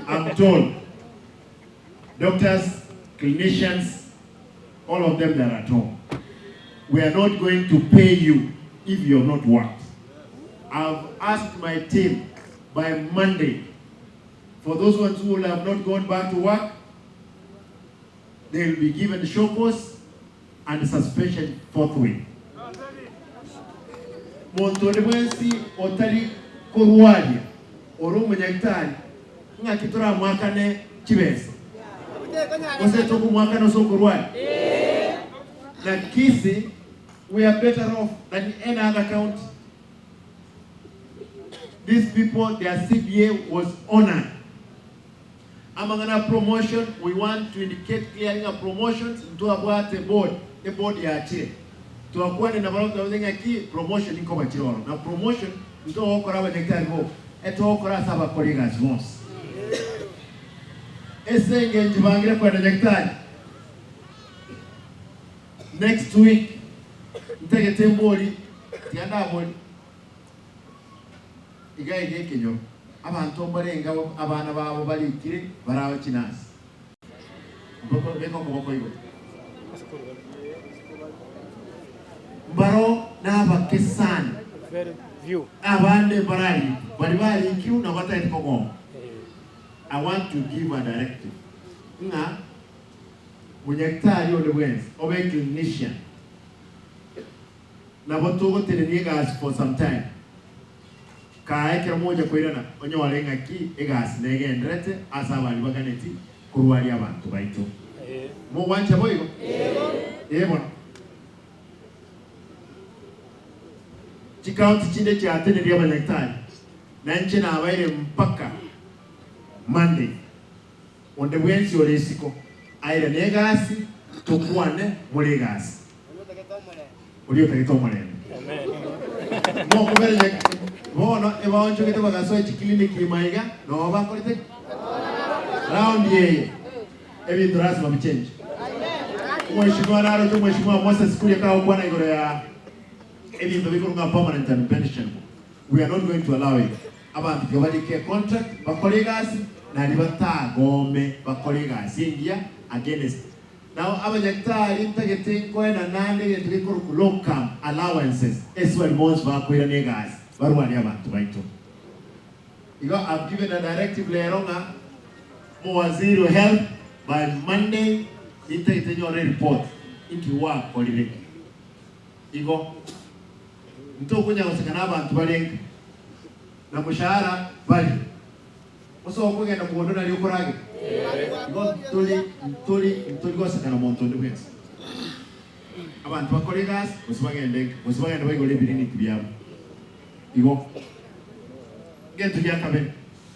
I'm told doctors, clinicians, all of them that are at home, we are not going to pay you if you have not worked. I've asked my team by Monday, for those ones who will have not gone back to work, they will be given show cause and suspension forthwith. Montone mwensi otali kurwali orumu nyaktari nga kitura mwakane chibesa ose toku mwakane so kurwali na kisi we are better off than any other county. These people, their CBA was honored. Among a promotion, we want to indicate clearing a promotions into a board ya H.E. To acquire in about the key promotion in Comachiro. Now promotion into all Korawa Nectar at all Korasaba colleagues once. Essay in Jivangra for the Nectar. Next week, take a temple, the other one. Igai Kenyo. Abantu barenga abana babo balikire baraho kinasi beko ibo baro n'abakesani view abande barali bali kiu na batayiti kogo. I want to give a directive nga munyaktari on the wens obe clinician na botogo teleniga for some time. Kaeke moja kwirana onye walenga ki egas negendrete asabali baganeti kurwali abantu baito mo wancha boyo bona chikaunti chinde cha atene ya banyakitari na nche na abaire mpaka Monday on the Wednesday olesiko aira negasi tukwane mulegasi ulio takitomole amen mo kubele Bono, eba oncho kete bagasoe clinic imaiga no ba kolite round ye ebi dress ma change mheshimiwa naro to mheshimiwa Moses kuja kwa bwana igoro ya ebi ndo biko nga permanent and pension. We are not going to allow it. Abantu ke contract ba colleagues na libata gome ba colleagues India against. Now abanyakitari ntagete ko na nande yetike ko locum allowances as well most ba ko ira negas. I've given a directive leronga Waziri will help by Monday into your report into work holiday. Igo ntokunya usikana abantu balenga na mushahara bali oso okugenda kuondona lyokorage igo tuli gosikana monto ndwese abantu bakolegas usibagende bayigole birini byabo. Igo get to the